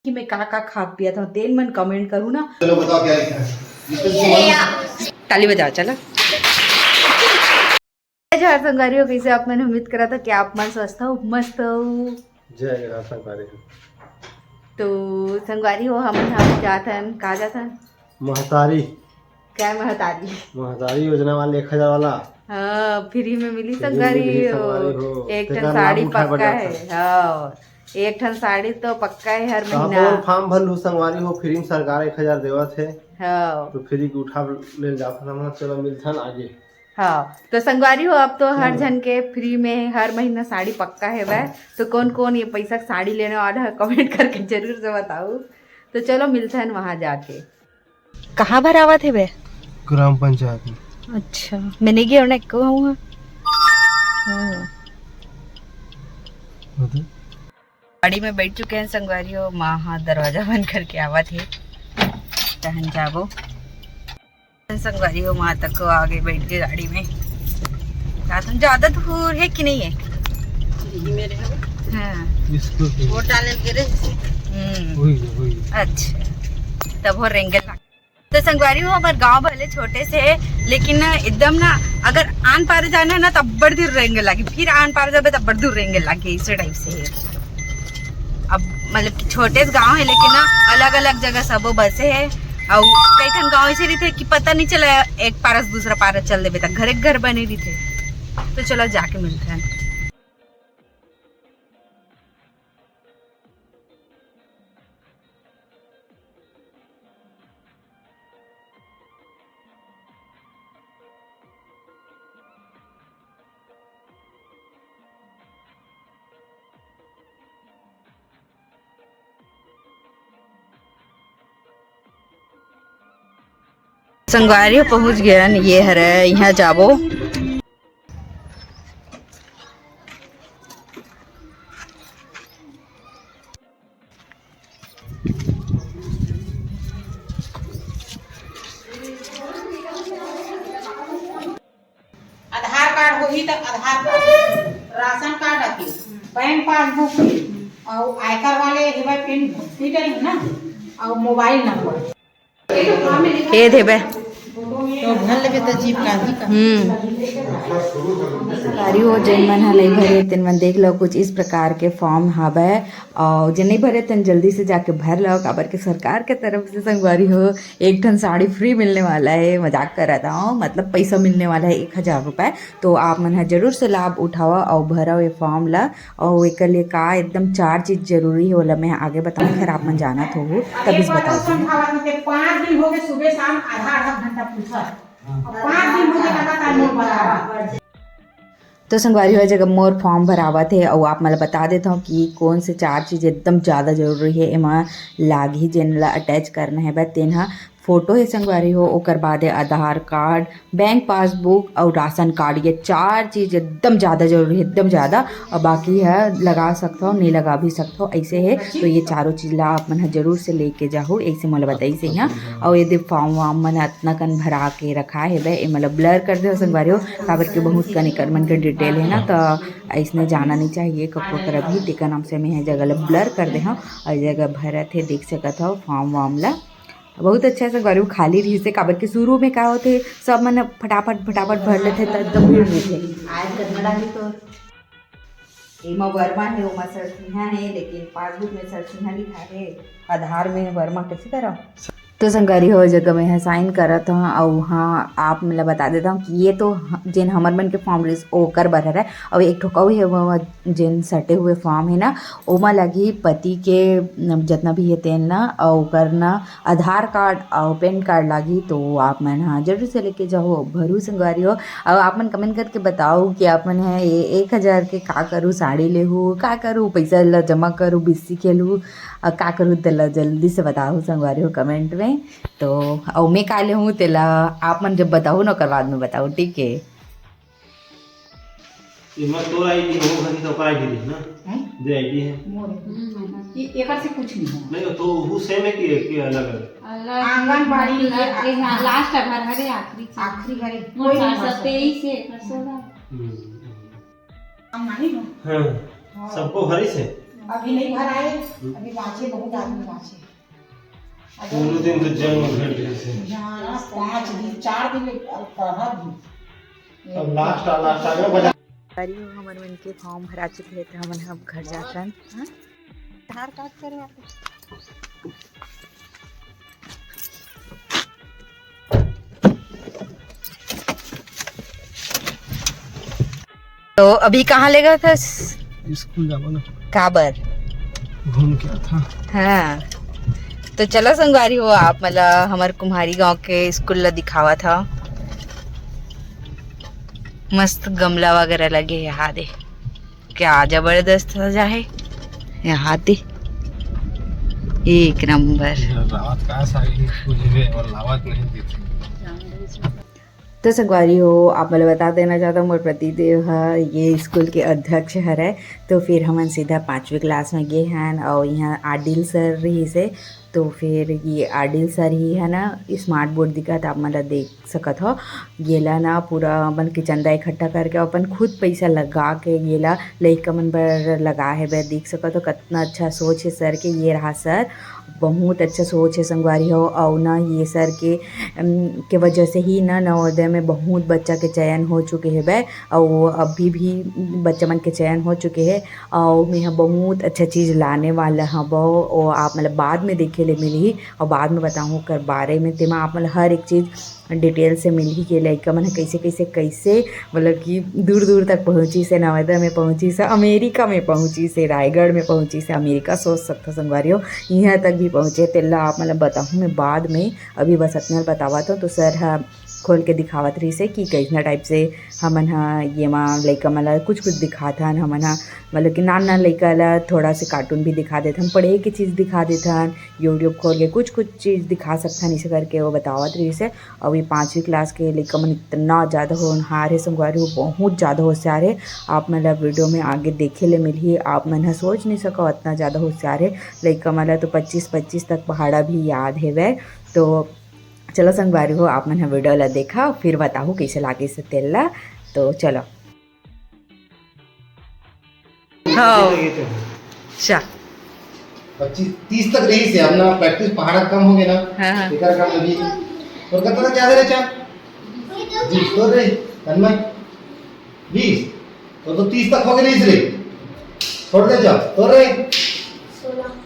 कि मैं का खा पिया था तेन मन कमेंट करूँ ना। चलो बताओ क्या लिखा है। ताली बजाओ चलो। जय संगारियों, कैसे आप? मैंने उम्मीद करा था कि आप मन स्वस्थ हो, मस्त हो। जय संगारी। तो संगवारी हो हम यहाँ जाथन कहा जाथन महतारी क्या महतारी महतारी योजना वाले 1000 वाला हाँ फ्री में मिली फ्री में संगारी मिली हो। संगवारी हो। एक ठन तेकर साड़ी लाभ उठाए बर पक्का जात है। हाँ एक ठन साड़ी तो पक्का है हर कहाँ महीना। कौन फॉर्म भर लू संगवारी हो, फ्री में सरकार 1000 देवत है हाँ तो फ्री के उठा ले जाता हम। चलो मिलथन आगे। हाँ तो संगवारी हो अब तो हर चलो। जन के फ्री में हर महीना साड़ी पक्का है वह। तो कौन कौन ये पैसा साड़ी लेने वाला है कमेंट करके जरूर से बताओ। तो चलो मिलते हैं वहां जाके। कहाँ भरावा थे वे? ग्राम पंचायत में। अच्छा मैंने गया ना कहूँ। गाड़ी में बैठ चुके हैं संगवारी हो। माँ हाथ दरवाजा बंद करके आवा थे तहन जाबो संगवारी हो। माँ तक को आगे बैठ के गाड़ी में तुम ज्यादा दूर है कि नहीं है? मेरे हाँ वोट डालने गिरे। अच्छा तब वो रेंगल तो संगवारी हो। हमारे गांव भले छोटे से है लेकिन एकदम ना अगर आन पार जाना है ना तब बड़ दूर रेंगल लागी, फिर आन पार जाबे तब बड़ दूर रेंगल लागी। इस टाइप से है। अब मतलब कि छोटे गांव है लेकिन ना अलग अलग जगह सबो बसे है। और कई ठन गाँव ऐसे रहते कि पता नहीं चला एक पारस दूसरा पारस चल देवे तक घर घर बने रहते। तो चलो जाके मिलते हैं। संगवारी पहुंच गया ये हरे यहाँ जाबो। आधार कार्ड होगी तो आधार कार्ड, राशन कार्ड आती, बैंक पासबुक और आयकर वाले हेबे पिन डिटेल ना और मोबाइल नंबर ये देबे तो भर लेबे तो जीप गांधी का। संगवारी हो जिन मन हा नहीं भरे तिन मन देख लो कुछ इस प्रकार के फॉर्म हावे। और जिन नहीं भरे तिन जल्दी से जाके भर लो काबर के सरकार के तरफ से संगवारी हो एक ठन साड़ी फ्री मिलने वाला है। मजाक कर रहा था मतलब पैसा मिलने वाला है 1000 रुपये। तो आप मन हा जरूर से लाभ उठाओ और भरो ये फॉर्म ला। और एक लिए का एकदम 4 चीज जरूरी है बोला मैं आगे बताऊँ। खैर आप मन जाना तो हो तभी बता दूँ। 5 दिन हो गए सुबह शाम आधा घंटा पूछा, 5 दिन हो गए लगातार मोर बराबर। तो संगवारी हो जगह मोर फॉर्म भरावा थे और आप मतलब बता देता हूँ कि कौन से 4 चीज़ एकदम ज़्यादा जरूरी है एमा लागी जेन ला अटैच करना है। तेन हा फोटो है संगवारी हो, ओकर बाद है आधार कार्ड, बैंक पासबुक और राशन कार्ड। ये 4 चीज़ एकदम ज़्यादा जरूरी है, एकदम ज़्यादा। और बाकी है लगा सकते हो नहीं लगा भी सकते हो ऐसे है। तो ये चारों चीज़ ला आप मन जरूर से लेके जाओ ऐसे मतलब बताई से यहाँ। और यदि फॉर्म वार्म मन इतना कन भरा के रखा है वह मतलब ब्लर कर दे संगवारी हो काबर के बहुत कनिकर मन के डिटेल है ना। तो ऐसने जाना नहीं चाहिए कपड़ों कर भी टेका नाम से मैं जगह ब्लर कर दे हाँ और जगह भरत है देख सकत हो फॉर्म वार्म ला। बहुत अच्छा से गरीब खाली रही से काबर के शुरू में का होते सब मन फटाफट भर लेते तो एकदम भीड़ रहते। आज कन्नड़ा ही तो एमा वर्मा है ओमा सरसिंहा है लेकिन पासबुक में सरसिंहा लिखा है, आधार में वर्मा कैसे करो। तो संगवारी हो जगह में साइन करत हूँ और वहाँ आप मतलब बता देता हूँ कि ये तो जिन हमर मन के फॉर्म रिस ओकर बर है। और एक ठोकाऊ है वो जिन सटे हुए फॉर्म है ना ओमा लगी पति के जितना भी है तेन ना और ओकर ना आधार कार्ड और पैन कार्ड लागी। तो आप मन हाँ जरूर से लेके जाओ भरू संगवारी हो। और आप मन कमेंट करके बताओ कि आप मन है ये 1000 के का करूँ साड़ी ले हूँ का करूँ पैसा ला जमा करूँ बिस्सी खेलूँ का करूँ तेला जल्दी से बताओ संगवारी हो कमेंट में। तो और मैं काले हूँ तेला आप मन जब बताओ ना बाद में बताओ ठीक है। इमा तो आईडी हो घनी तो आईडी है ना जो आईडी है ये एकर से कुछ नहीं है। नहीं तो वो सेम है कि अलग अलग आंगनबाड़ी लास्ट घर हरे आखिरी घरे कोई 23 से 16 हम नहीं हो। हां सबको हरी से अभी नहीं भर आए, अभी बाँचे, बहुत आदमी बाँचे। दोनों दिन तो जंग घट गए। यहाँ 5 दिन 4 दिन पढ़ा भी। अब लास्ट आ गया बजा। हमन मन के फॉर्म भरा चुके हैं, तो हमन अब घर जाकर आधार कार्ड करवा। तो अभी कहाँ ले गया था? स्कूल जाओ ना, काबर घूम के था। हाँ, तो चलो संगवारी हो आप, मतलब हमारे कुम्हारी गांव के स्कूल ला दिखावा था। मस्त गमला वगैरह लगे यहाँ दे, क्या जबरदस्त सजा है यहाँ दे, एक नंबर। रात का सारी स्कूल में और लावत नहीं दिखी। तो संगवारी हो आप मतलब बता देना चाहता हूँ, मोर प्रतिदेव है ये स्कूल के अध्यक्ष है। तो फिर हमन सीधा 5वीं क्लास में गए हैं और यहाँ आडिल सर रही से, तो फिर ये आडिल सर ही है ना स्मार्ट बोर्ड दिखा, आप मतलब देख सकत हो। गेला ना पूरा अपन के चंदा इकट्ठा करके अपन खुद पैसा लगा के गेला लइका मन पर लगा है, वे देख सकत हो कितना अच्छा सोच है सर के। ये रहा सर, बहुत अच्छा सोच है संगवारी हो। और ना ये सर के वजह से ही ना नवोदय में बहुत बच्चा के चयन हो चुके हैं बै, और अभी भी बच्चा मन के चयन हो चुके हैं। और मैं बहुत अच्छा चीज़ लाने वाला हाँ वो, और आप मतलब बाद में देखे ले मिली और बाद में बताऊँ कर बारे में, तेमा आप मतलब हर एक चीज़ डिटेल से मिल ही के लइका मन कैसे कैसे कैसे मतलब कि दूर दूर तक पहुँची से, नवोदय में पहुँची से, अमेरिका में पहुँची से, रायगढ़ में पहुँची से, अमेरिका सोच सकता संगवारी हो यहाँ तक भी पहुँचे। तेला आप मतलब बताऊँ मैं बाद में, अभी बस इतना बतावा तो सर हाँ खोल के दिखावत रही से कि कैसा टाइप से हमन हाँ ये माँ लइका मला कुछ कुछ दिखाता हन। हमन हाँ मतलब कि नान नान लइका ला थोड़ा से कार्टून भी दिखा देते हैं, पढ़े की चीज़ दिखा देते हैं, यूट्यूब खोल के कुछ कुछ चीज़ दिखा सकते हैं, इसे करके वो बतावत रही से। और ये 5वीं क्लास के लइका मन इतना ज़्यादा होनहार है संगवारी हो, बहुत ज़्यादा होशियार है। आप मतलब वीडियो में आगे देखे ले मिली, आप मन सोच नहीं सको इतना ज़्यादा होशियार है लइका मला। तो 25 तक पहाड़ा भी याद है वह। तो चलो संगवारी हो आप मन वीडियो ला देखा, फिर बताओ कैसे लागे से तेल ला। तो चलो हाँ 25-30 तक रही से अपना प्रैक्टिस पहाड़ा कम हो गया ना। हाँ हाँ इधर का अभी और कितना क्या दे रहे चा 20 तो रे तन्मय 20 तो 30 तक हो गए नहीं रे, छोड़ दे जा तो रे 16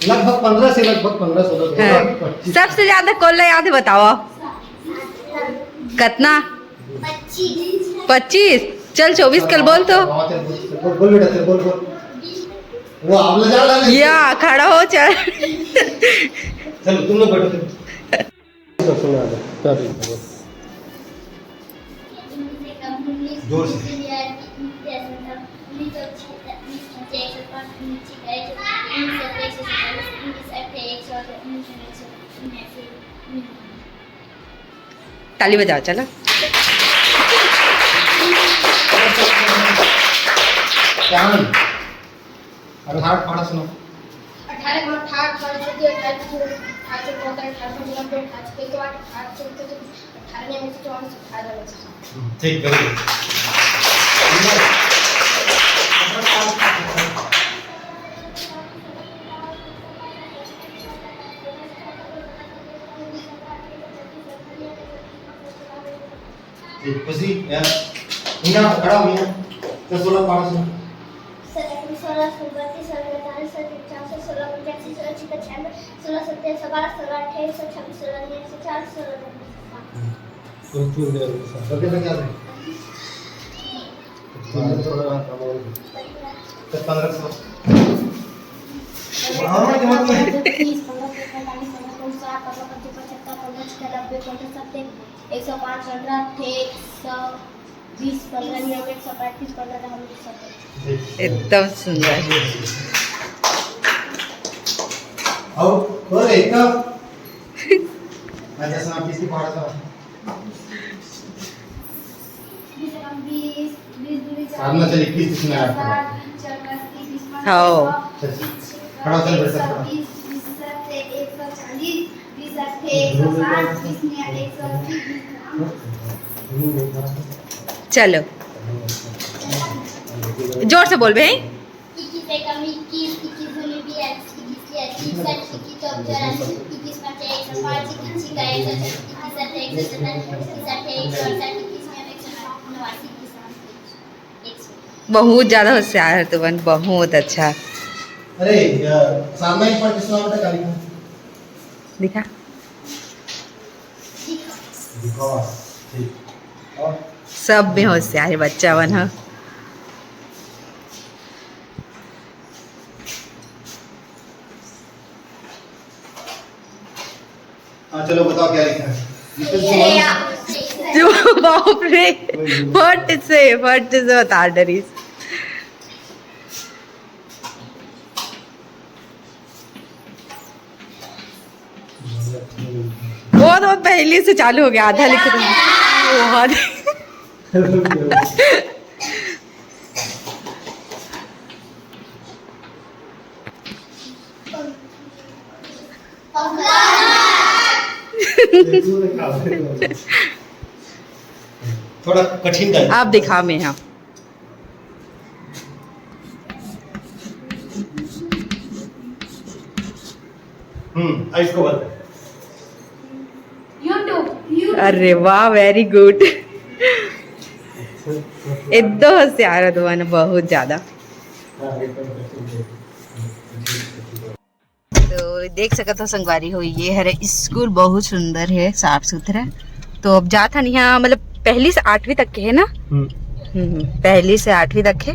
लगभग 15 से लगभग 15-16 हाँ। सबसे ज्यादा कौन याद है बताओ? कितना? 25। चल 24 कल बोल तो। बोल बेटा चल बोल वो आप ले जा या खड़ा हो चल। चल तुम लोग बैठो सुना दे कर जोर से ताली बजाओ चलो। क्या अरे हार्ट पढ़ा सुनो 18 को 18 पर से 18 को 18 से 18 को 90 के बाद 18 से 18 में से 18 ठीक है ठीक खुशी यार इना खड़ा हो गया तो 16 पढ़ा सुनो 16 17 18 16 16 85 16 96 16 17 17 18 26 27 28 कुछ दे तो कितना क्या है थोड़ा तो 15 सौ हाँ जमा नहीं 30 15 45 50 60 55 55 55 90 105 15 120 15 135 15 हम एकदम सुंदर। और और एक का अच्छा सुना किसकी पढ़ा था 20 सामने से 21 में आया था हाँ खड़ा चल बैठ सकता चलो जोर से बोल भाई। पे कम 21 21 दूनी 42 21 23 21 24 21 5 105 21 का 137 21 बहुत ज़्यादा होशियार है तुमन, बहुत अच्छा। अरे सामने पढ़ के सुना बेटा काली का दिखा दिखाओ। ठीक और सब में होशियार है बच्चा बन। हाँ हाँ चलो बताओ क्या लिखा है। जो बाप रे, फट से बता डरी। वो तो पहले से चालू हो गया, आधा लिख बहुत। थोड़ा कठिन का है। आप दिखा में। हाँ इसको बता। अरे वाह, वेरी गुड। एकदम होशियार है तुम्हारा, बहुत ज्यादा। तो देख सकत हो संगवारी हो, ये है स्कूल, बहुत सुंदर है, साफ सुथरा। तो अब जाता नहीं यहाँ, मतलब पहली से 8वीं तक के है ना। पहली से 8वीं तक है।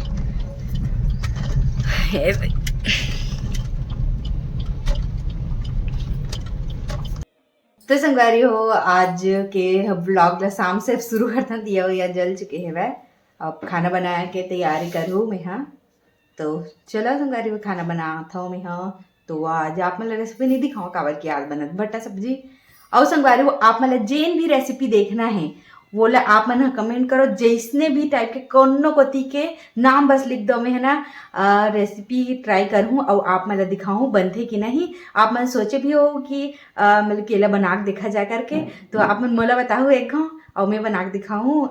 तो संगवारी हो, आज के ब्लॉग ला शाम से शुरू करता दिया या जल चुके हैं वह। अब खाना बनाया के तैयारी करूँ मैं। हाँ तो चलो संगवारी हो, खाना बनाता हूँ मैं। हाँ तो आज आप मतलब रेसिपी नहीं दिखाऊँ काबर की आज बनत भट्टा सब्जी। और संगवारी हो, आप मतलब जेन भी रेसिपी देखना है वो ला आप मन कमेंट करो, जैसने भी टाइप के कोनो कोती के नाम बस लिख दो, मैं है ना रेसिपी ट्राई करूँ और आप मतलब दिखाऊँ बनते कि नहीं। आप मन सोचे भी हो कि मतलब केला बना के देखा जा करके, तो आप मन मोला बताओ एक घाव और मैं बना के दिखाऊँ,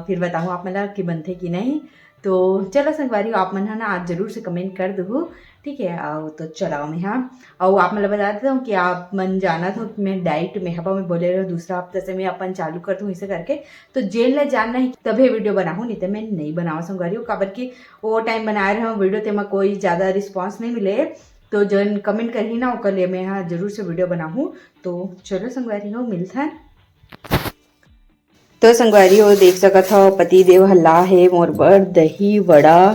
फिर बताऊँ आप मतलब कि बनते कि नहीं। तो चलो संगवारी आप मन है ना आज जरूर से कमेंट कर दो, ठीक है। और तो चलाओ मैं। हाँ और आप मतलब बता देता हूँ कि आप मन जाना था कि मैं डाइट में हवा में बोले रहे दूसरा हफ्ते से मैं अपन चालू कर दूँ इसे करके। तो जेल ला जानना ही तभी वीडियो बनाऊँ, नहीं तो मैं नहीं बनावा संगवारी हूँ। काबर की वो टाइम बना रहे हूँ वीडियो ते में कोई ज़्यादा रिस्पॉन्स नहीं मिले, तो जन कमेंट कर ही ना वो कर लिए मैं हाँ जरूर से वीडियो बनाऊँ। तो चलो संगवारी हो मिलता है। तो संगवारी हो देख सकत हो पति देव हल्ला है मोर बर दही वड़ा,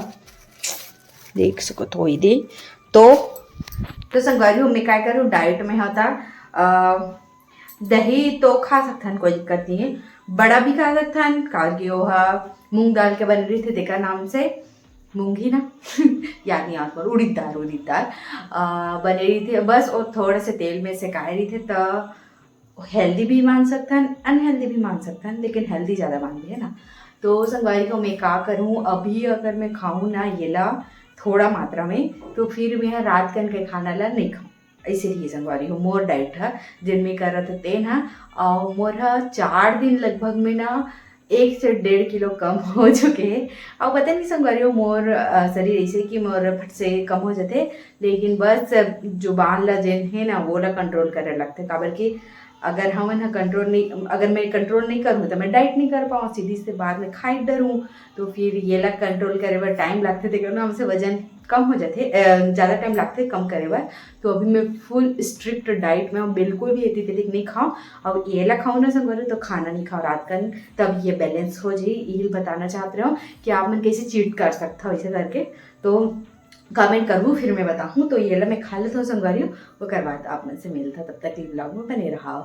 देख सकत हो दे। तो संगवारी हो मैं क्या करूँ, डाइट में होता दही तो खा सकथन, कोई दिक्कत नहीं है। बड़ा भी खा सकथन, कागी वो मूंग दाल के बन रही थे देखा नाम से, मूंगी ना याद नहीं आता, उड़ीद दाल बन रही थी बस। और थोड़े से तेल में सेकाए रही थे। तो हेल्दी भी मान सकथन अनहेल्दी भी मान सकथन, लेकिन हेल्दी ज़्यादा मानते हैं ना। तो संगवारी को मैं क्या करूँ, अभी अगर मैं खाऊँ ना ये ला थोड़ा मात्रा में, तो फिर मैं रात कन के खाना ला नहीं खाऊँ। इसीलिए संगवारी हो मोर डाइट है जिनमें करत थे ना, और मोर 4 दिन लगभग में ना 1 से 1.5 किलो कम हो चुके हैं। और पता नहीं संगवारी हो मोर शरीर ऐसे कि मोर फट से कम हो जाते, लेकिन बस जुबान ला जेन है ना वो ला कंट्रोल करे लगते। काबर की अगर हम ना कंट्रोल नहीं, अगर मैं कंट्रोल नहीं करूँ तो मैं डाइट नहीं कर पाऊँ, सीधी से बाद में खाई डरूँ, तो फिर ये ला कंट्रोल करे बर टाइम लगते थे ना, हमसे वजन कम हो जाते, ज़्यादा टाइम लगते कम करे बर। तो अभी मैं फुल स्ट्रिक्ट डाइट में हूँ, बिल्कुल भी एतिक नहीं खाऊँ। और ये ला खाऊँ ना संगवारी तो खाना नहीं खाओ रात का, तब ये बैलेंस हो जाए। यही बताना चाहते रहो कि आप मन कैसे चीट कर सकता हो ऐसे करके। तो कमेंट करूँ फिर मैं बताऊँ। तो ये ला मैं खा लेता हूँ संगवारी, वो करवाता आप मन से मिलता, तब तक ब्लॉग में बने रहा।